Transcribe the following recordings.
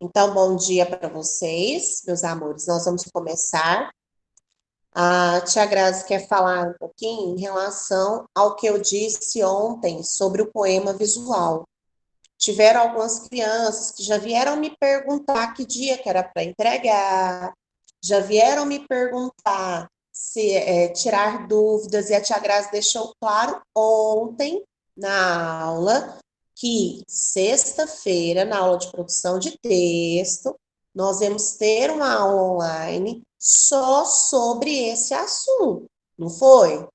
Então, bom dia para vocês, meus amores. Nós vamos começar. A Tia Grazi quer falar um pouquinho em relação ao que eu disse ontem sobre o poema visual. Tiveram algumas crianças que já vieram me perguntar que dia que era para entregar, já vieram me perguntar se tirar dúvidas, e a Tia Grazi deixou claro ontem na aula que sexta-feira, na aula de produção de texto, nós vamos ter uma aula online só sobre esse assunto, não foi?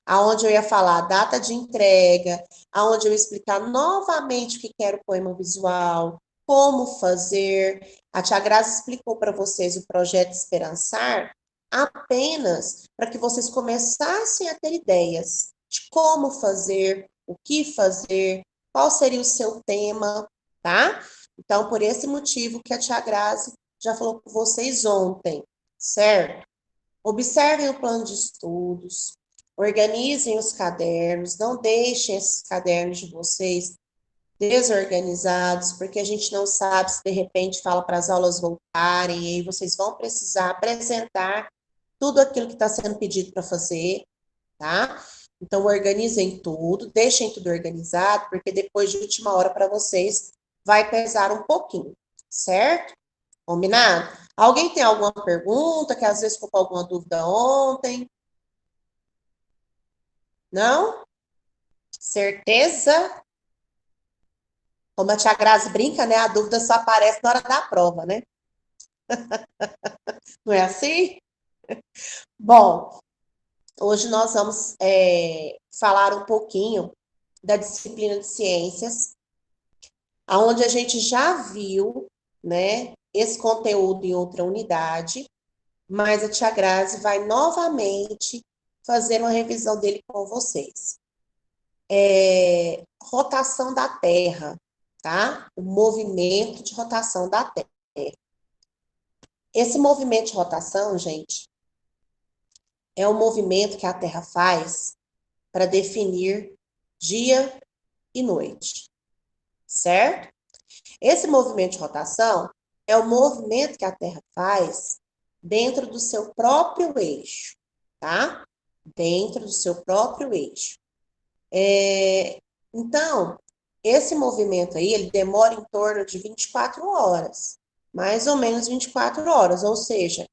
Aonde eu ia falar a data de entrega, aonde eu ia explicar novamente o que era o poema visual, como fazer. A Tia Grazi explicou para vocês o projeto Esperançar apenas para que vocês começassem a ter ideias de como fazer, o que fazer, qual seria o seu tema, tá? Então, por esse motivo que a Tia Grazi já falou com vocês ontem, certo? Observem o plano de estudos, organizem os cadernos, não deixem esses cadernos de vocês desorganizados, porque a gente não sabe se de repente fala para as aulas voltarem, e aí vocês vão precisar apresentar tudo aquilo que está sendo pedido para fazer, tá? Então, organizem tudo, deixem tudo organizado, porque depois de última hora para vocês vai pesar um pouquinho, certo? Combinado? Alguém tem alguma pergunta, que às vezes ficou com alguma dúvida ontem? Não? Certeza? Como a tia Grazi brinca, né? A dúvida só aparece na hora da prova, né? Não é assim? Bom, hoje nós vamos falar um pouquinho da disciplina de ciências, aonde a gente já viu, né, esse conteúdo em outra unidade, mas a tia Grazi vai novamente fazer uma revisão dele com vocês. Rotação da Terra, tá? O movimento de rotação da Terra. Esse movimento de rotação, gente, é o movimento que a Terra faz para definir dia e noite, certo? Esse movimento de rotação é o movimento que a Terra faz dentro do seu próprio eixo, tá? Dentro do seu próprio eixo. Então, esse movimento aí, ele demora em torno de 24 horas, mais ou menos 24 horas, ou seja,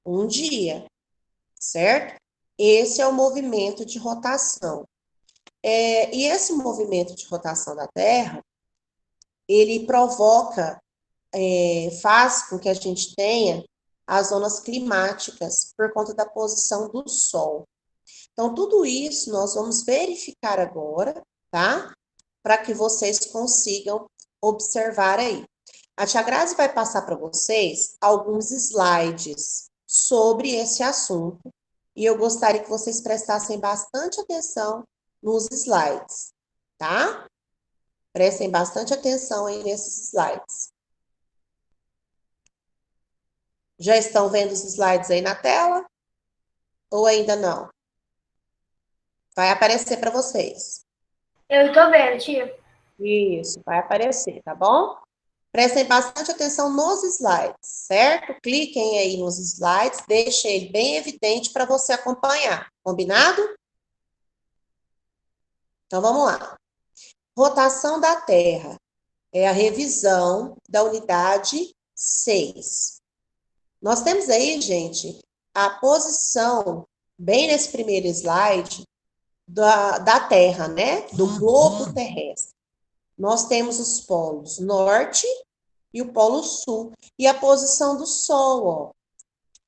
um dia, certo? Esse é o movimento de rotação. E esse movimento de rotação da Terra, ele provoca, faz com que a gente tenha as zonas climáticas por conta da posição do Sol. Então, tudo isso nós vamos verificar agora, tá? Para que vocês consigam observar aí. A Tia Grazi vai passar para vocês alguns slides sobre esse assunto e eu gostaria que vocês prestassem bastante atenção nos slides, tá? Prestem bastante atenção aí nesses slides. Já estão vendo os slides aí na tela? Ou ainda não? Vai aparecer para vocês. Eu tô vendo, tia. Isso, vai aparecer, tá bom? Prestem bastante atenção nos slides, certo? Cliquem aí nos slides, deixem ele bem evidente para você acompanhar, combinado? Então vamos lá. Rotação da Terra é a revisão da unidade 6. Nós temos aí, gente, a posição, bem nesse primeiro slide, da Terra, né? Do globo terrestre. Nós temos os polos norte e o polo sul. E a posição do Sol, ó.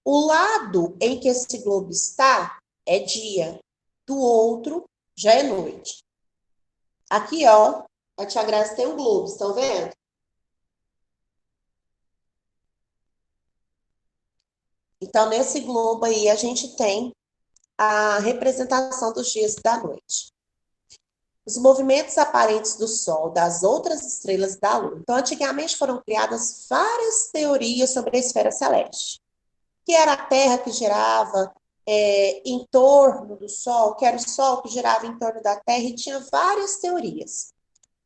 O lado em que esse globo está é dia, do outro já é noite. Aqui, ó, a tia Grazi tem um globo, estão vendo? Então, nesse globo aí, a gente tem a representação dos dias e da noite. Os movimentos aparentes do Sol, das outras estrelas e da Lua. Então, antigamente foram criadas várias teorias sobre a esfera celeste. Que era a Terra que girava em torno do Sol, que era o Sol que girava em torno da Terra, e tinha várias teorias.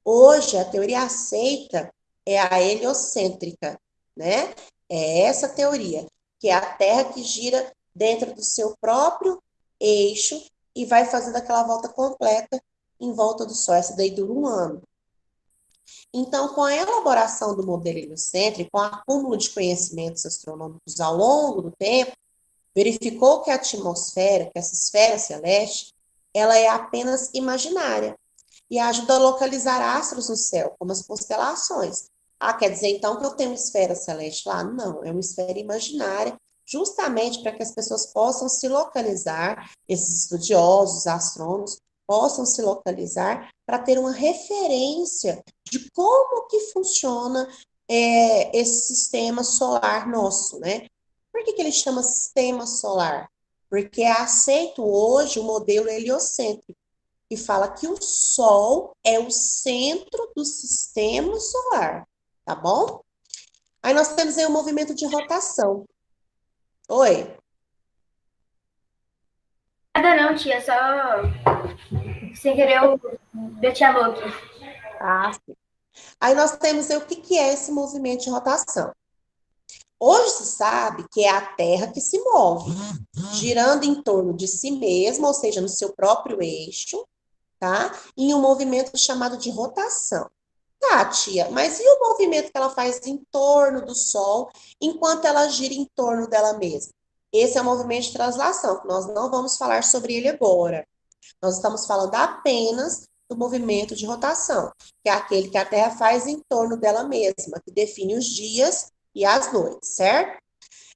Hoje, a teoria aceita é a heliocêntrica, né? É essa teoria, que é a Terra que gira dentro do seu próprio eixo e vai fazendo aquela volta completa em volta do Sol. Essa daí dura um ano. Então, com a elaboração do modelo heliocêntrico, com o acúmulo de conhecimentos astronômicos ao longo do tempo, verificou que a atmosfera, que essa esfera celeste, ela é apenas imaginária e ajuda a localizar astros no céu, como as constelações. Ah, quer dizer então que eu tenho uma esfera celeste lá? Não, é uma esfera imaginária, justamente para que as pessoas possam se localizar, esses estudiosos, astrônomos, possam se localizar para ter uma referência de como que funciona esse sistema solar nosso, né? Por que ele chama sistema solar? Porque é aceito hoje o modelo heliocêntrico, que fala que o Sol é o centro do sistema solar, tá bom? Aí nós temos aí o movimento de rotação. Oi? Nada não, tia, só sem querer eu meti a mão aqui. Ah, sim. Aí nós temos aí o que é esse movimento de rotação. Hoje se sabe que é a Terra que se move, girando em torno de si mesma, ou seja, no seu próprio eixo, tá? Em um movimento chamado de rotação. Tá, tia, mas e o movimento que ela faz em torno do Sol enquanto ela gira em torno dela mesma? Esse é o movimento de translação, que nós não vamos falar sobre ele agora. Nós estamos falando apenas do movimento de rotação, que é aquele que a Terra faz em torno dela mesma, que define os dias e as noites, certo?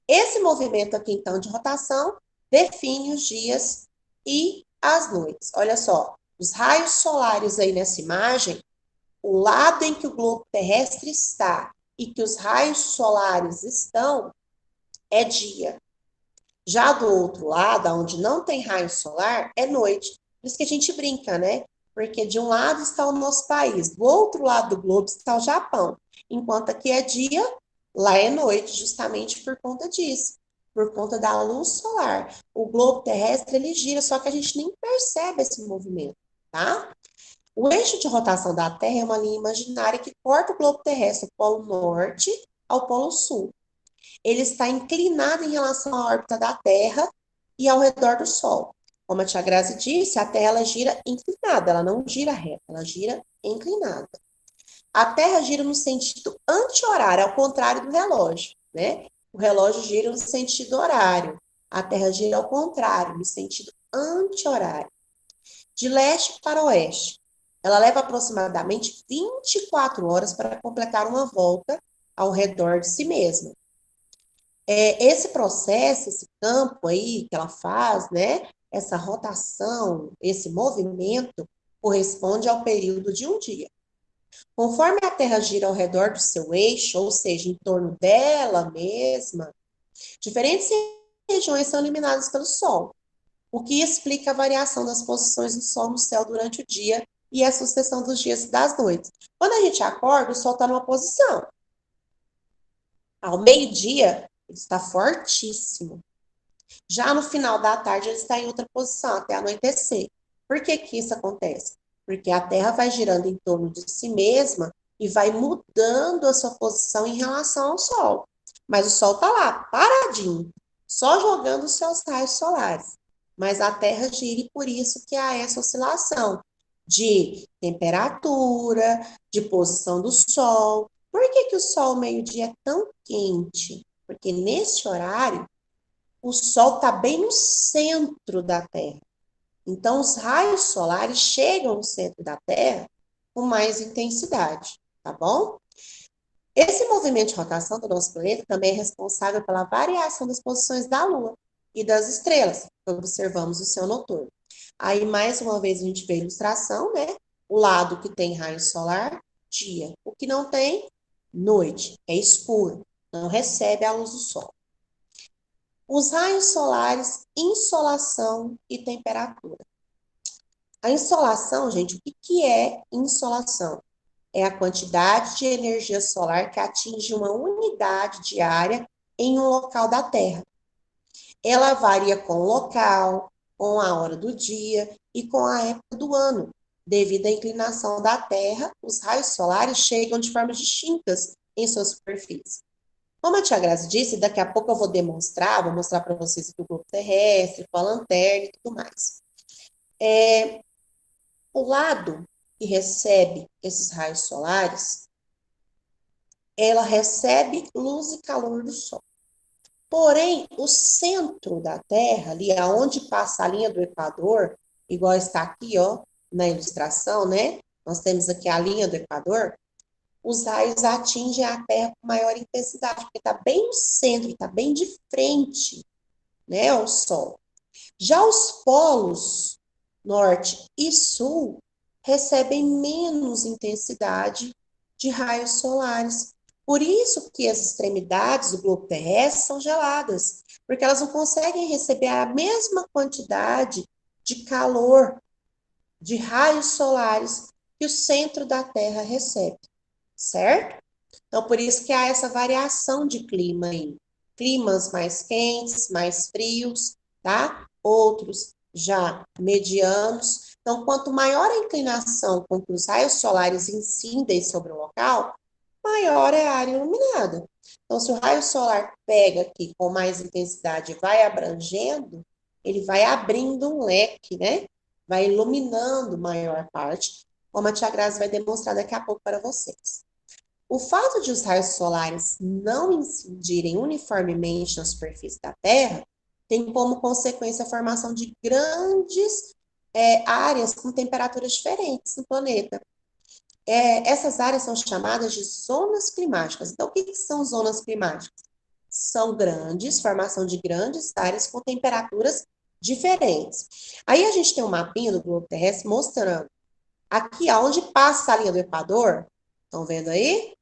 Esse movimento aqui, então, de rotação, define os dias e as noites. Olha só, os raios solares aí nessa imagem, o lado em que o globo terrestre está e que os raios solares estão é dia. Já do outro lado, onde não tem raio solar, é noite. Por isso que a gente brinca, né? Porque de um lado está o nosso país, do outro lado do globo está o Japão. Enquanto aqui é dia, lá é noite, justamente por conta disso, por conta da luz solar. O globo terrestre, ele gira, só que a gente nem percebe esse movimento, tá? O eixo de rotação da Terra é uma linha imaginária que corta o globo terrestre do polo norte ao polo sul. Ele está inclinado em relação à órbita da Terra e ao redor do Sol. Como a tia Grazi disse, a Terra ela gira inclinada, ela não gira reta, ela gira inclinada. A Terra gira no sentido anti-horário, ao contrário do relógio, né? O relógio gira no sentido horário. A Terra gira ao contrário, no sentido anti-horário. De leste para oeste. Ela leva aproximadamente 24 horas para completar uma volta ao redor de si mesma. Esse processo, esse campo aí que ela faz, né? Essa rotação, esse movimento, corresponde ao período de um dia. Conforme a Terra gira ao redor do seu eixo, ou seja, em torno dela mesma, diferentes regiões são iluminadas pelo Sol, o que explica a variação das posições do Sol no céu durante o dia e a sucessão dos dias e das noites. Quando a gente acorda, o Sol está numa posição. Ao meio-dia, ele está fortíssimo. Já no final da tarde, ele está em outra posição, até anoitecer. Por que que isso acontece? Porque a Terra vai girando em torno de si mesma e vai mudando a sua posição em relação ao Sol. Mas o Sol está lá, paradinho, só jogando os seus raios solares. Mas a Terra gira e por isso que há essa oscilação de temperatura, de posição do Sol. Por que que o Sol meio-dia é tão quente? Porque nesse horário o Sol está bem no centro da Terra. Então, os raios solares chegam no centro da Terra com mais intensidade, tá bom? Esse movimento de rotação do nosso planeta também é responsável pela variação das posições da Lua e das estrelas, que observamos no céu noturno. Aí, mais uma vez, a gente vê a ilustração, né? O lado que tem raio solar, dia. O que não tem, noite. É escuro, não recebe a luz do Sol. Os raios solares, insolação e temperatura. A insolação, gente, o que que é insolação? É a quantidade de energia solar que atinge uma unidade diária em um local da Terra. Ela varia com o local, com a hora do dia e com a época do ano, Devido à inclinação da Terra, os raios solares chegam de formas distintas em sua superfície. Como a tia Grazi disse, daqui a pouco eu vou mostrar para vocês aqui o globo terrestre, com a lanterna e tudo mais. O lado que recebe esses raios solares, ela recebe luz e calor do Sol. Porém, o centro da Terra, ali aonde passa a linha do Equador, igual está aqui, ó, na ilustração, né? Nós temos aqui a linha do Equador. Os raios atingem a Terra com maior intensidade, porque está bem no centro, está bem de frente, né, ao Sol. Já os polos norte e sul recebem menos intensidade de raios solares. Por isso que as extremidades do globo terrestre são geladas, porque elas não conseguem receber a mesma quantidade de calor, de raios solares que o centro da Terra recebe, certo? Então, por isso que há essa variação de clima aí. Climas mais quentes, mais frios, tá? Outros já medianos. Então, quanto maior a inclinação com que os raios solares incidem sobre o local, maior é a área iluminada. Então, se o raio solar pega aqui com mais intensidade e vai abrangendo, ele vai abrindo um leque, né? Vai iluminando maior parte, como a tia Grazi vai demonstrar daqui a pouco para vocês. O fato de os raios solares não incidirem uniformemente na superfície da Terra tem como consequência a formação de grandes áreas com temperaturas diferentes no planeta. Essas áreas são chamadas de zonas climáticas. Então, o que são zonas climáticas? São formação de grandes áreas com temperaturas diferentes. Aí a gente tem um mapinha do globo terrestre mostrando aqui aonde passa a linha do Equador. Estão vendo aí?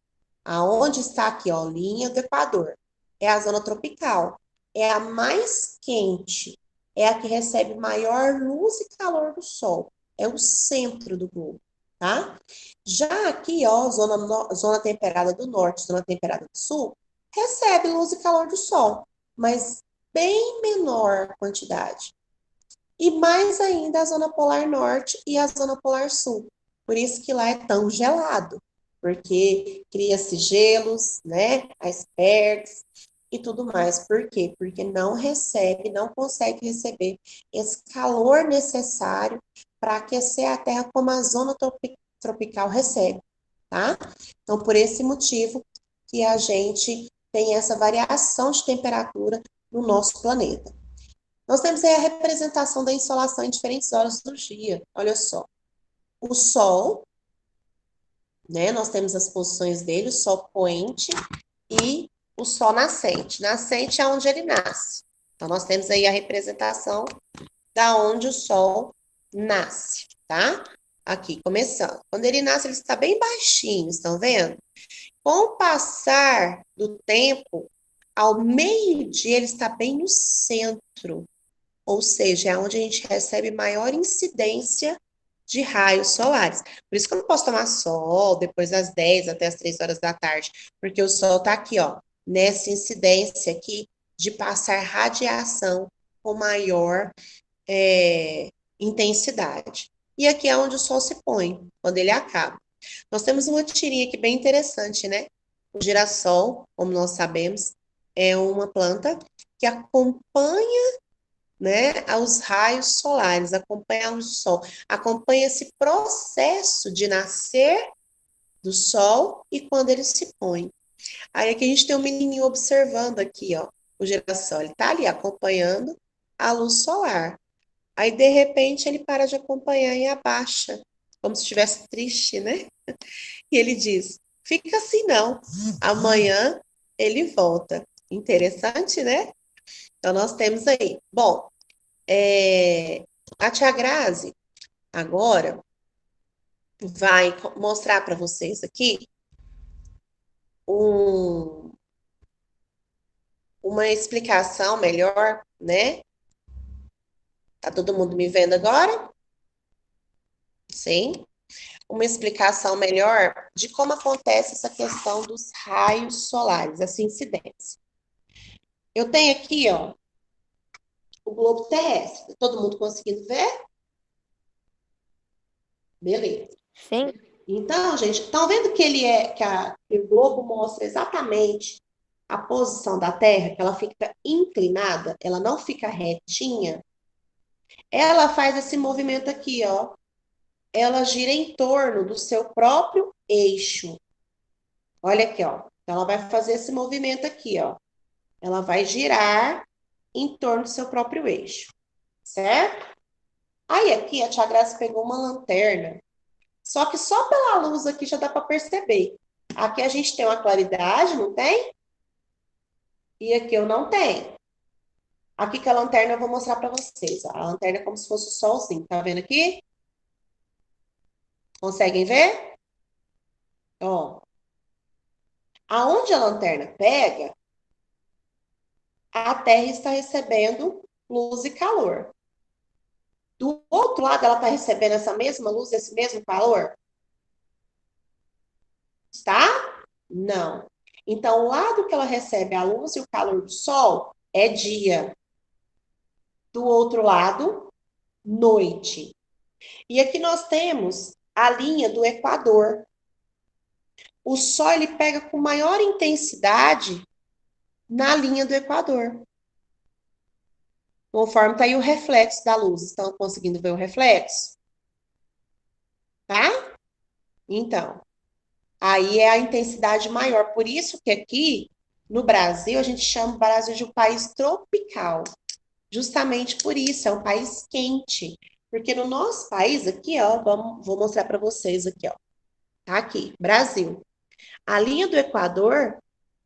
Aonde está aqui, ó, linha do Equador. É a zona tropical. É a mais quente. É a que recebe maior luz e calor do Sol. É o centro do globo, tá? Já aqui, ó, zona temperada do norte, zona temperada do sul, recebe luz e calor do Sol, mas bem menor quantidade. E mais ainda a zona polar norte e a zona polar sul. Por isso que lá é tão gelado, porque cria-se gelos, né, icebergs e tudo mais. Por quê? Porque não consegue receber esse calor necessário para aquecer a Terra como a zona tropical recebe, tá? Então, por esse motivo que a gente tem essa variação de temperatura no nosso planeta. Nós temos aí a representação da insolação em diferentes horas do dia. Olha só. O Sol, né? Nós temos as posições dele, o Sol poente e o Sol nascente. Nascente é onde ele nasce. Então, nós temos aí a representação da onde o Sol nasce, tá? Aqui, começando. Quando ele nasce, ele está bem baixinho, estão vendo? Com o passar do tempo, ao meio-dia, ele está bem no centro. Ou seja, é onde a gente recebe maior incidência de raios solares. Por isso que eu não posso tomar sol depois das 10 até as 3 horas da tarde, porque o sol está aqui, ó, nessa incidência aqui de passar radiação com maior intensidade. E aqui é onde o sol se põe, quando ele acaba. Nós temos uma tirinha aqui bem interessante, né? O girassol, como nós sabemos, é uma planta que acompanha, né, aos raios solares, acompanha a luz do sol, acompanha esse processo de nascer do sol e quando ele se põe. Aí aqui a gente tem um menininho observando aqui, ó, o girassol, ele tá ali acompanhando a luz solar. Aí, de repente, ele para de acompanhar e abaixa, como se estivesse triste, né? E ele diz, fica assim não, amanhã ele volta. Interessante, né? Então, nós temos aí. Bom, a tia Grazi agora vai mostrar para vocês aqui um, uma explicação melhor, né? Tá todo mundo me vendo agora? Sim. Uma explicação melhor de como acontece essa questão dos raios solares, essa incidência. Eu tenho aqui, ó, o globo terrestre. Todo mundo conseguindo ver? Beleza. Sim. Então, gente, estão vendo que que o globo mostra exatamente a posição da Terra, que ela fica inclinada, ela não fica retinha? Ela faz esse movimento aqui, ó. Ela gira em torno do seu próprio eixo. Olha aqui, ó. Então, ela vai fazer esse movimento aqui, ó. Ela vai girar em torno do seu próprio eixo, certo? Aí aqui a Tia Graça pegou uma lanterna, só que só pela luz aqui já dá para perceber. Aqui a gente tem uma claridade, não tem? E aqui eu não tenho. Aqui com a lanterna eu vou mostrar para vocês. Ó. A lanterna é como se fosse o solzinho, tá vendo aqui? Conseguem ver? Ó, aonde a lanterna pega, a Terra está recebendo luz e calor. Do outro lado, ela está recebendo essa mesma luz, esse mesmo calor? Está? Não. Então, o lado que ela recebe a luz e o calor do sol é dia. Do outro lado, noite. E aqui nós temos a linha do Equador. O sol ele pega com maior intensidade na linha do Equador. Conforme está aí o reflexo da luz. Estão conseguindo ver o reflexo? Tá? Então, aí é a intensidade maior. Por isso que aqui no Brasil a gente chama o Brasil de um país tropical. Justamente por isso, é um país quente. Porque no nosso país aqui, ó, vou mostrar para vocês aqui, ó. Tá aqui, Brasil. A linha do Equador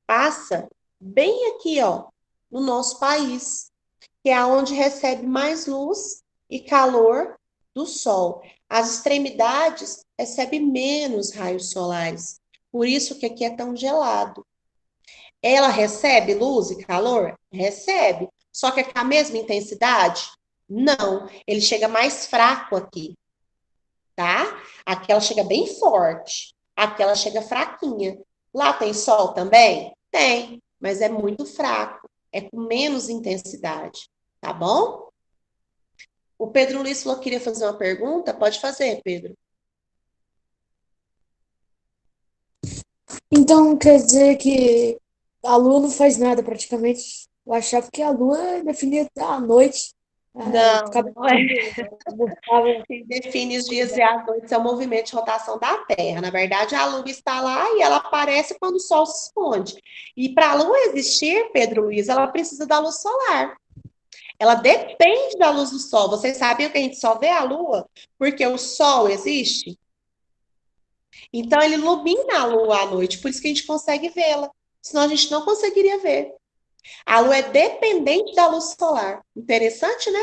passa bem aqui, ó, no nosso país, que é onde recebe mais luz e calor do sol. As extremidades recebem menos raios solares. Por isso que aqui é tão gelado. Ela recebe luz e calor? Recebe. Só que é com a mesma intensidade? Não. Ele chega mais fraco aqui, tá? Aqui ela chega bem forte. Aqui ela chega fraquinha. Lá tem sol também? Tem, mas é muito fraco. É com menos intensidade, tá bom? O Pedro Luiz falou que queria fazer uma pergunta. Pode fazer, Pedro. Então quer dizer que a Lua não faz nada praticamente. Eu achava que a Lua definia a noite. Não, Ficava não é. mostrava Quem define os dias e as noites é o movimento de rotação da Terra. Na verdade, a Lua está lá e ela aparece quando o Sol se esconde. E para a Lua existir, Pedro Luiz, ela precisa da luz solar. Ela depende da luz do Sol. Vocês sabiam que a gente só vê a Lua porque o Sol existe? Então, ele ilumina a Lua à noite, por isso que a gente consegue vê-la. Senão, a gente não conseguiria ver. A Lua é dependente da luz solar. Interessante, né?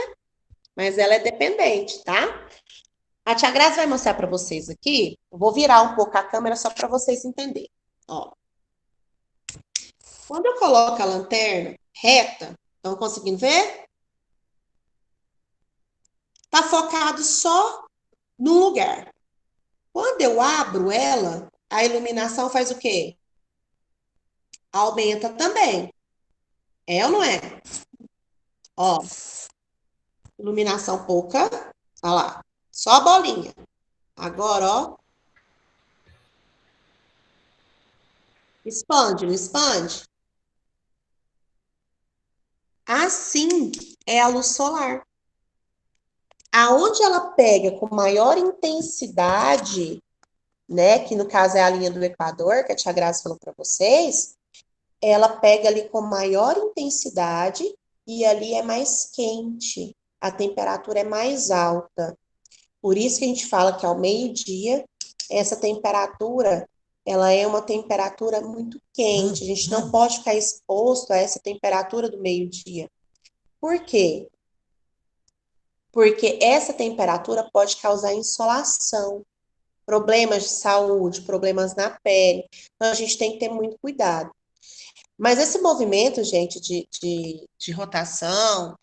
Mas ela é dependente, tá? A Tia Grazi vai mostrar para vocês aqui. Eu vou virar um pouco a câmera só para vocês entenderem. Ó. Quando eu coloco a lanterna reta, estão conseguindo ver? Tá focado só num lugar. Quando eu abro ela, a iluminação faz o quê? Aumenta também. É ou não é? Ó, iluminação pouca. Olha lá. Só a bolinha. Agora, ó. Expande, não expande? Assim é a luz solar. Aonde ela pega com maior intensidade, né, que no caso é a linha do Equador, que a Tia Graça falou para vocês, ela pega ali com maior intensidade e ali é mais quente, a temperatura é mais alta. Por isso que a gente fala que ao meio-dia, essa temperatura, ela é uma temperatura muito quente, a gente não pode ficar exposto a essa temperatura do meio-dia. Por quê? Porque essa temperatura pode causar insolação, problemas de saúde, problemas na pele. Então, a gente tem que ter muito cuidado. Mas esse movimento, gente, de rotação,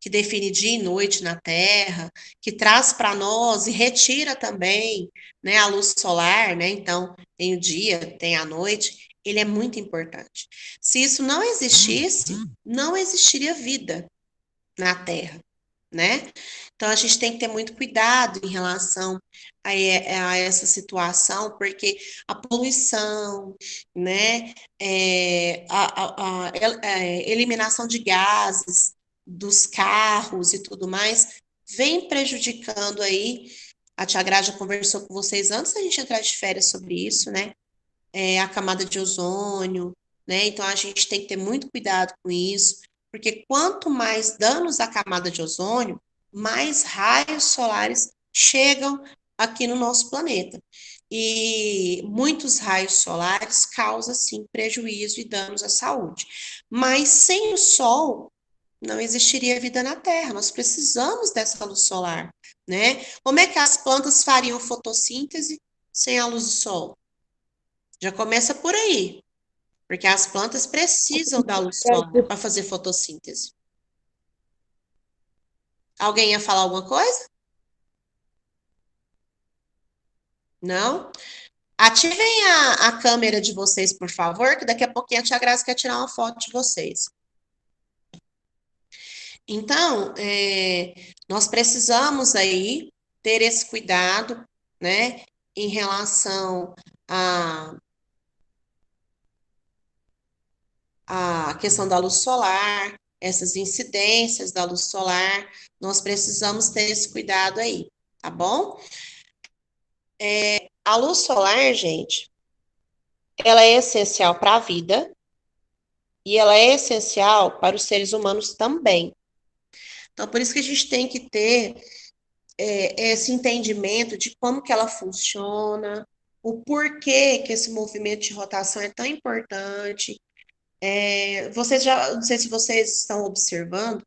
que define dia e noite na Terra, que traz para nós e retira também, né, a luz solar, né? Então, tem o dia, tem a noite, ele é muito importante. Se isso não existisse, não existiria vida na Terra. né? Então, a gente tem que ter muito cuidado em relação a essa situação, porque a poluição, né, eliminação de gases dos carros e tudo mais, vem prejudicando aí. A Tia Gra já conversou com vocês antes da gente entrar de férias sobre isso, né? A camada de ozônio, né? Então a gente tem que ter muito cuidado com isso, porque quanto mais danos à camada de ozônio, mais raios solares chegam aqui no nosso planeta. E muitos raios solares causam, sim, prejuízo e danos à saúde. Mas sem o sol, não existiria vida na Terra. Nós precisamos dessa luz solar, né? Como é que as plantas fariam fotossíntese sem a luz do sol? Já começa por aí, porque as plantas precisam da luz solar para fazer fotossíntese. Alguém ia falar alguma coisa? Não? Ativem a câmera de vocês, por favor, que daqui a pouquinho a Tia Graça quer tirar uma foto de vocês. Então, nós precisamos aí ter esse cuidado, né, em relação a a questão da luz solar, essas incidências da luz solar, nós precisamos ter esse cuidado aí, tá bom? A luz solar, gente, ela é essencial para a vida e ela é essencial para os seres humanos também. Então, por isso que a gente tem que ter esse entendimento de como que ela funciona, o porquê que esse movimento de rotação é tão importante. Vocês já, não sei se vocês estão observando,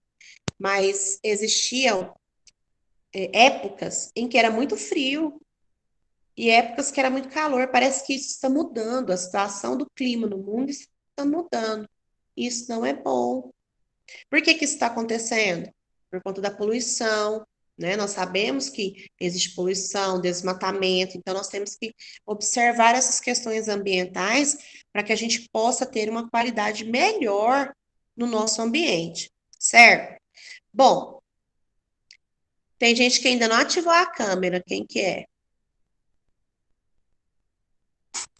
mas existiam épocas em que era muito frio e épocas que era muito calor. Parece que isso está mudando, a situação do clima no mundo está mudando. Isso não é bom. Por que que isso está acontecendo? Por conta da poluição, né? Nós sabemos que existe poluição, desmatamento, então nós temos que observar essas questões ambientais para que a gente possa ter uma qualidade melhor no nosso ambiente, certo? Bom, tem gente que ainda não ativou a câmera, quem que é?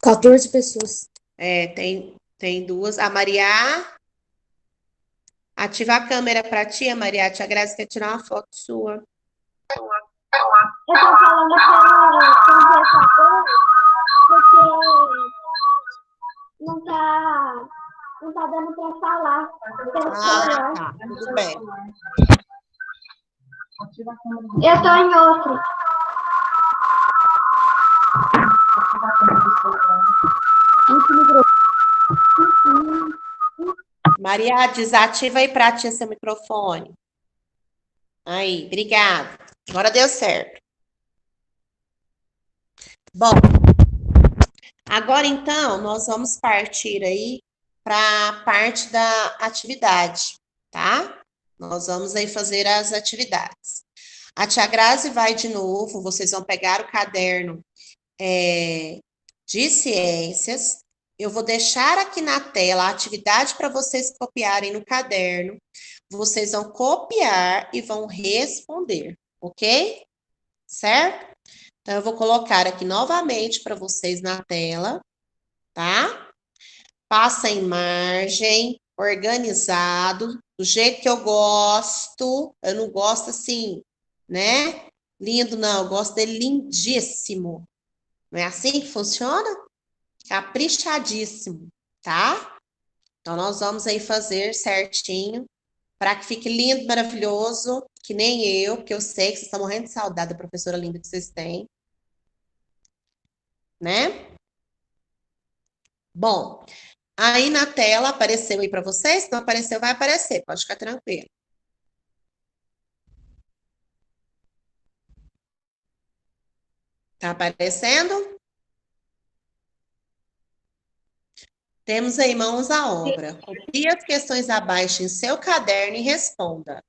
14 pessoas. Tem duas. A Maria, ativa a câmera para ti, a Maria. A Tia Grazi quer tirar uma foto sua. Eu tô falando pelo computador porque não tá dando pra falar. Tá, tudo bem. Eu tô em outro. Maria, desativa aí para ti seu microfone. Aí, obrigada. Agora deu certo. Bom, agora então nós vamos partir aí para a parte da atividade, tá? Nós vamos aí fazer as atividades. A Tia Grazi vai de novo, vocês vão pegar o caderno de ciências. Eu vou deixar aqui na tela a atividade para vocês copiarem no caderno. Vocês vão copiar e vão responder, ok? Certo? Então, eu vou colocar aqui novamente para vocês na tela, tá? Passa em margem, organizado, do jeito que eu gosto. Eu não gosto assim, né? Lindo, não. Eu gosto dele lindíssimo. Não é assim que funciona? Caprichadíssimo, tá? Então, nós vamos aí fazer certinho para que fique lindo, maravilhoso, que nem eu, porque eu sei que vocês estão morrendo de saudade da professora linda que vocês têm, né? Bom, aí na tela apareceu aí para vocês? Se não apareceu, vai aparecer, pode ficar tranquilo. Tá aparecendo? Temos aí mãos à obra. Copie as questões abaixo em seu caderno e responda.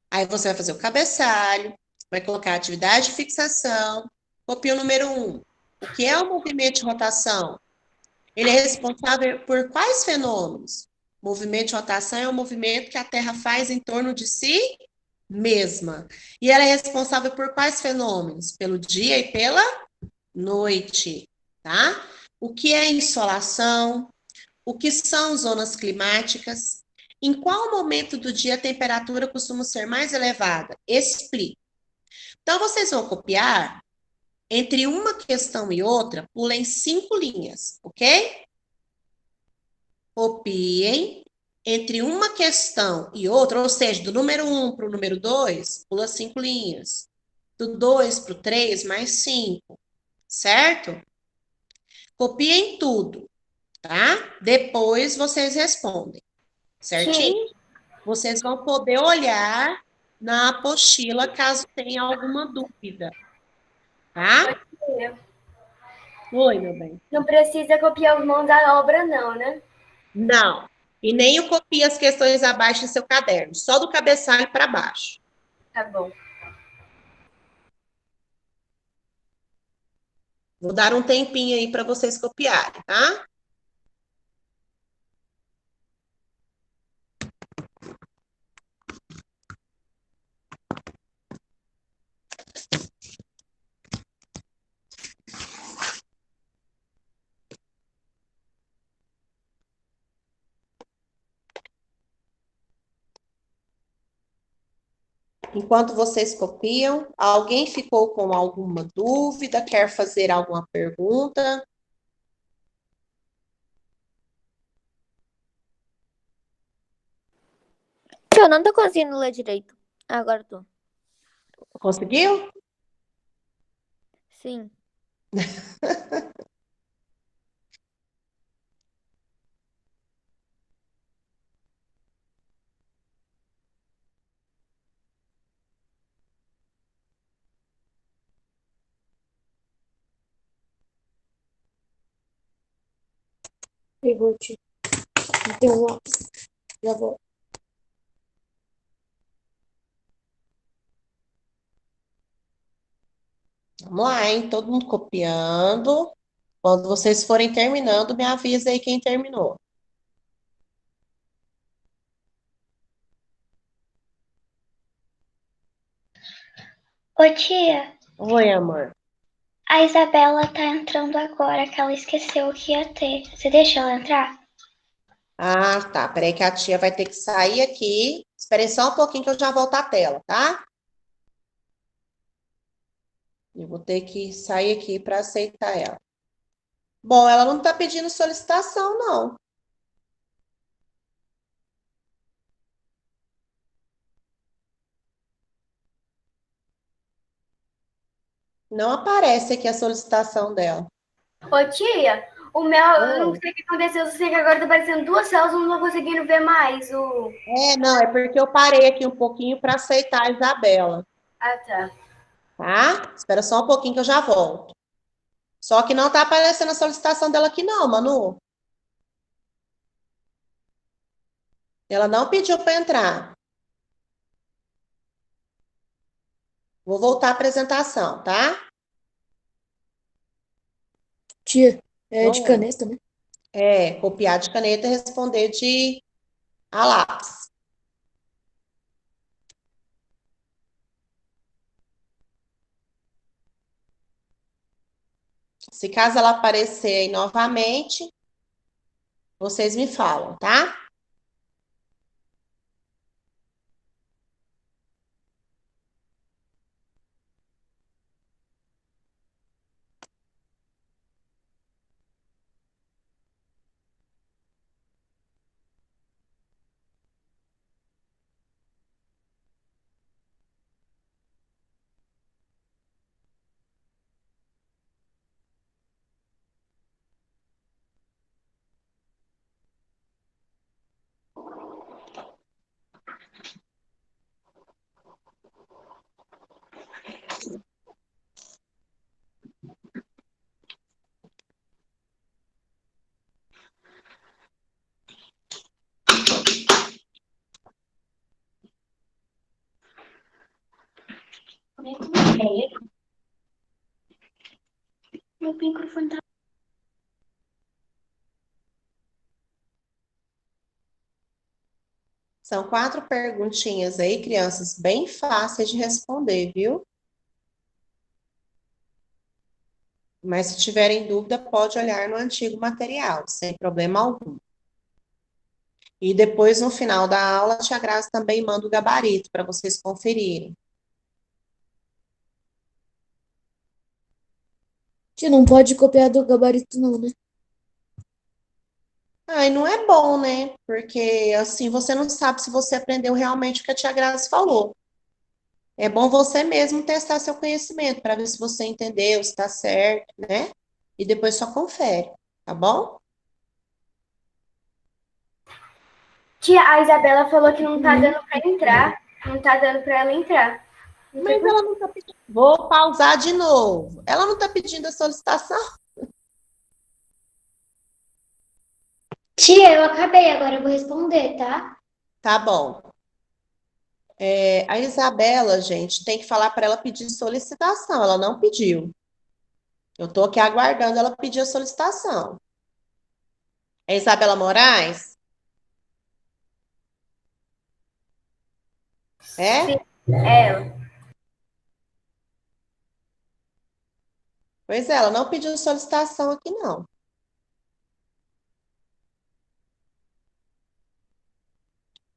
Aí você vai fazer o cabeçalho, vai colocar a atividade de fixação. Copia o número 1. O que é o movimento de rotação? Ele é responsável por quais fenômenos? Movimento de rotação é o movimento que a Terra faz em torno de si Mesma. E ela é responsável por quais fenômenos? Pelo dia e pela noite, tá? O que é insolação? O que são zonas climáticas? Em qual momento do dia a temperatura costuma ser mais elevada? Explique. Então, vocês vão copiar entre uma questão e outra, pulem 5 linhas, ok? Copiem entre uma questão e outra, ou seja, do número 1 para o número 2, pula 5 linhas. Do 2 para o 3, mais 5, certo? Copiem tudo, tá? Depois vocês respondem, Tia, certinho? Vocês vão poder olhar na apostila caso tenha alguma dúvida, tá? tia, Oi, meu bem. não precisa copiar os mãos da obra, não, né? Não. E nem o copie as questões abaixo do seu caderno, só do cabeçalho para baixo. Tá bom. Vou dar um tempinho aí para vocês copiarem, tá? Enquanto vocês copiam, alguém ficou com alguma dúvida? Quer fazer alguma pergunta? Eu não tô conseguindo ler direito. Agora eu tô. Conseguiu? Sim. Pegou, tia. Não tem um lápis. Já vou. Vamos lá, hein? Todo mundo copiando. Quando vocês forem terminando, me avisa aí quem terminou. Ô tia, Oi, amor. a Isabela tá entrando agora, que ela esqueceu que ia ter. Você deixa ela entrar? Ah, tá. Peraí que a tia vai ter que sair aqui. Esperem só um pouquinho que eu já volto à tela, tá? Eu vou ter que sair aqui para aceitar ela. Bom, ela não tá pedindo solicitação, não. Não aparece aqui a solicitação dela. Ô, tia, o meu, eu não Oi. sei o que aconteceu, eu sei que agora tá aparecendo duas células, eu não tô conseguindo ver mais o... Não, é porque eu parei aqui um pouquinho para aceitar a Isabela, Ah, tá. tá? Espera só um pouquinho que eu já volto. Só que não tá aparecendo a solicitação dela aqui, não, Manu. Ela não pediu para entrar. Vou voltar à apresentação, tá? Tia, é de Oi. caneta, né? Copiar de caneta e responder de a lápis. Se caso ela aparecer aí novamente, vocês me falam, tá? Meu microfone tá. São 4 perguntinhas aí, crianças, bem fáceis de responder, viu? Mas se tiverem dúvida, pode olhar no antigo material, sem problema algum. E depois, no final da aula, a tia Graça também manda o gabarito para vocês conferirem. Tia, não pode copiar do gabarito, não, né? Ah, e não é bom, né? Porque assim você não sabe se você aprendeu realmente o que a tia Graça falou. É bom você mesmo testar seu conhecimento para ver se você entendeu, se está certo, né? E depois só confere, tá bom? Tia, a Isabela falou que não tá dando pra entrar. Não tá dando pra ela entrar. Não sei Mas por ela não está pedindo. Vou pausar de novo. Ela não está pedindo a solicitação? Tia, eu acabei, agora eu vou responder, tá? Tá bom. A Isabela, gente, tem que falar para ela pedir solicitação. Ela não pediu. Eu estou aqui aguardando ela pedir a solicitação. É Isabela Moraes? se É? é ela. Pois é, ela não pediu solicitação aqui, não.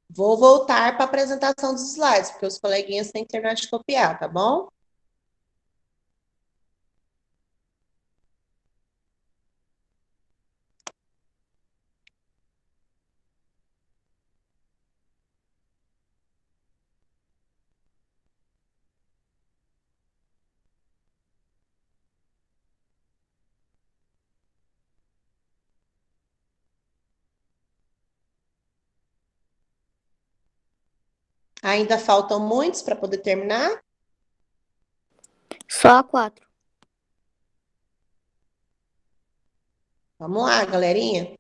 Vou voltar para a apresentação dos slides, porque os coleguinhas têm que terminar de copiar, tá bom? Ainda faltam muitos para poder terminar? Só a 4. Vamos lá, galerinha.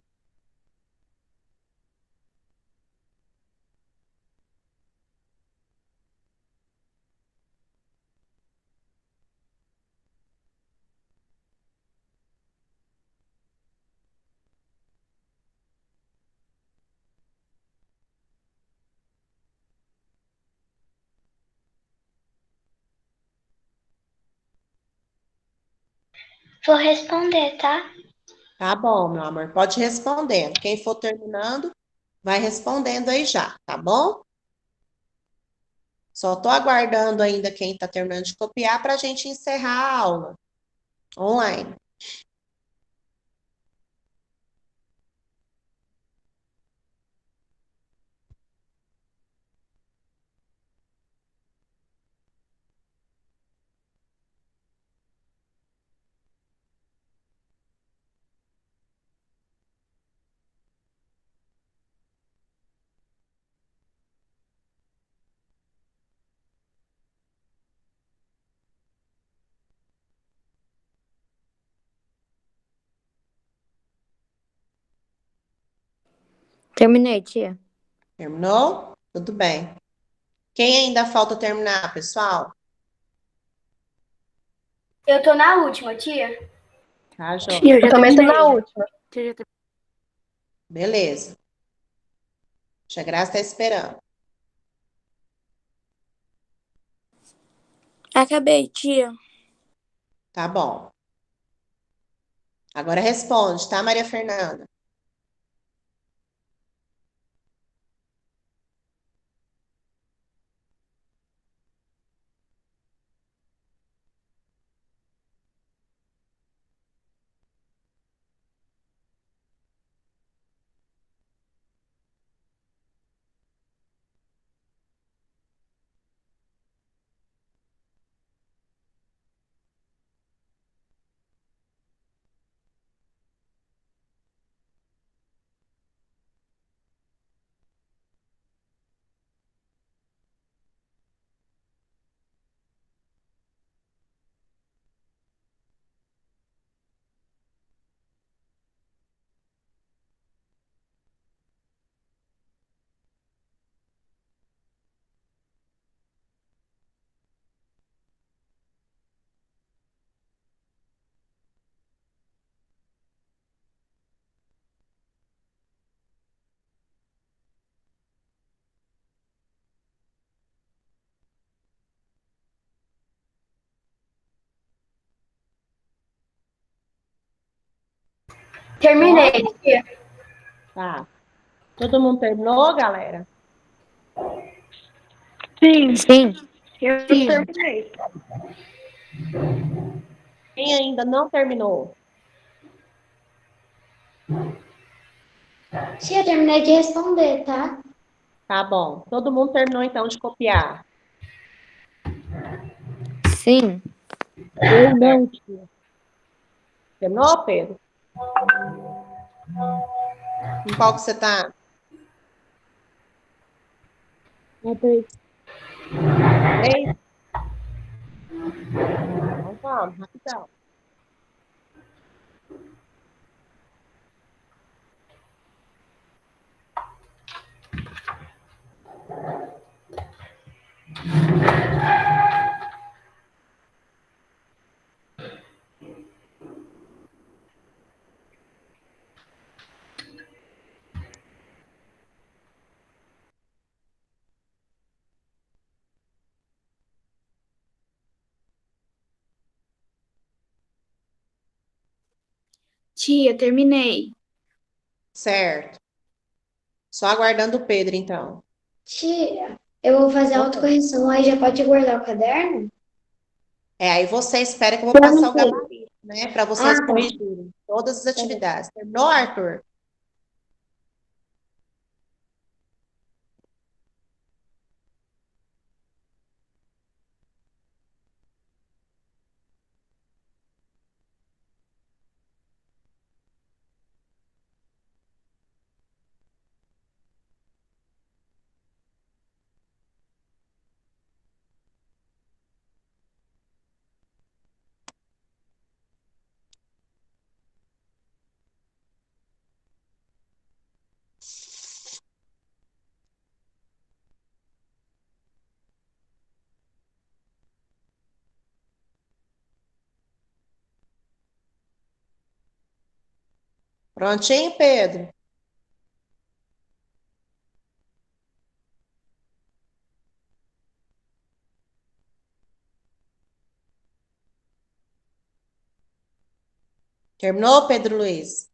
Vou responder, tá? Tá bom, meu amor, pode ir respondendo. Quem for terminando, vai respondendo aí já, tá bom? Só estou aguardando ainda quem está terminando de copiar para a gente encerrar a aula online. Terminei, tia. Terminou? Tudo bem. Quem ainda falta terminar, pessoal? Eu tô na última, tia. Tá, Jô? Tia, eu já também tô terminei. na última. Tia, já Beleza. Tia Graça está esperando. Acabei, tia. Tá bom. Agora responde, tá, Maria Fernanda? Terminei, tia. Tá. Todo mundo terminou, galera? Sim. Eu Sim. terminei. Quem ainda não terminou? Tia, eu terminei de responder, tá? Tá bom. Todo mundo terminou, então, de copiar. Sim. Eu não, tia. Terminou, Pedro? Em qual que você tá? Até Três? Então vamos, rapidão. Tia, terminei. Certo. Só aguardando o Pedro, então. Tia, eu vou fazer a autocorreção, aí já pode guardar o caderno? Aí você espera que eu vou passar o gabarito, né? Para vocês Ah, tá. corrigirem todas as atividades. Terminou, Arthur? Prontinho, Pedro? Terminou, Pedro Luiz?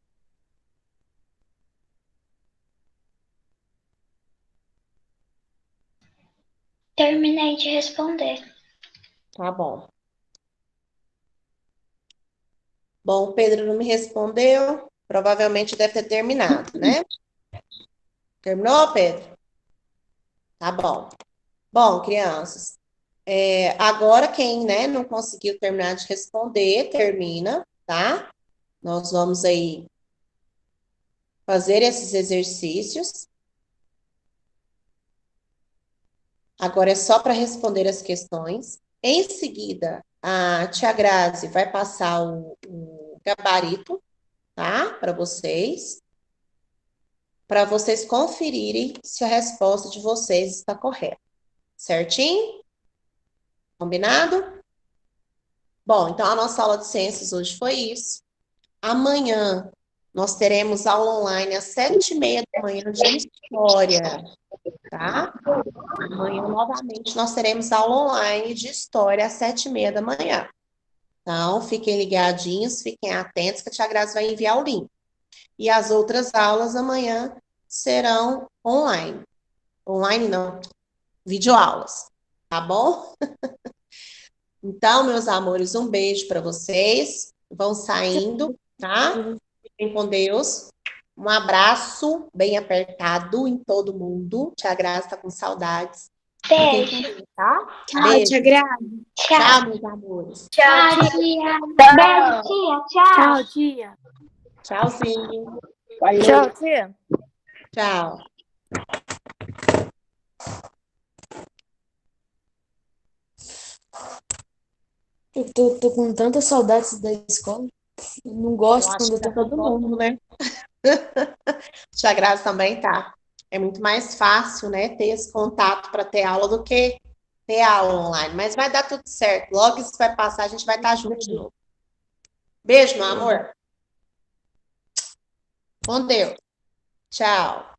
Terminei de responder. Tá bom. Bom, o Pedro não me respondeu. Provavelmente deve ter terminado, né? Terminou, Pedro? Tá bom. Bom, crianças, agora quem, né, não conseguiu terminar de responder, termina, tá? Nós vamos aí fazer esses exercícios. Agora é só para responder as questões. Em seguida, a tia Grazi vai passar o gabarito, tá? Para vocês conferirem se a resposta de vocês está correta. Certinho? Combinado? Bom, então a nossa aula de ciências hoje foi isso. Amanhã nós teremos aula online às 7h30 da manhã de história, tá? Amanhã, novamente, nós teremos aula online de história às 7h30 da manhã. Então, fiquem ligadinhos, fiquem atentos, que a tia Grazi vai enviar o link. E as outras aulas amanhã serão online. Online não, videoaulas, tá bom? Então, meus amores, um beijo para vocês. Vão saindo, tá? Fiquem com Deus. Um abraço bem apertado em todo mundo. Tia Grazi tá com saudades. Fiquem com Beijo. Deus, tá? Tchau, Beijo. tia Grazi. Tchau. Tchau, meus amores. Tchau, tia. Beijo, tia. Tchau. Tchau, tia. Tchauzinho. Tchau, tia. Tchau. Eu tô com tantas saudades da escola. Eu não Eu gosto acho quando que tá tá todo todo mundo. mundo, né? Tia Grazi também tá. É muito mais fácil, né, ter esse contato para ter aula do que ter aula online. Mas vai dar tudo certo. Logo isso vai passar, a gente vai estar junto de novo. Beijo, meu amor. Com Deus. Tchau.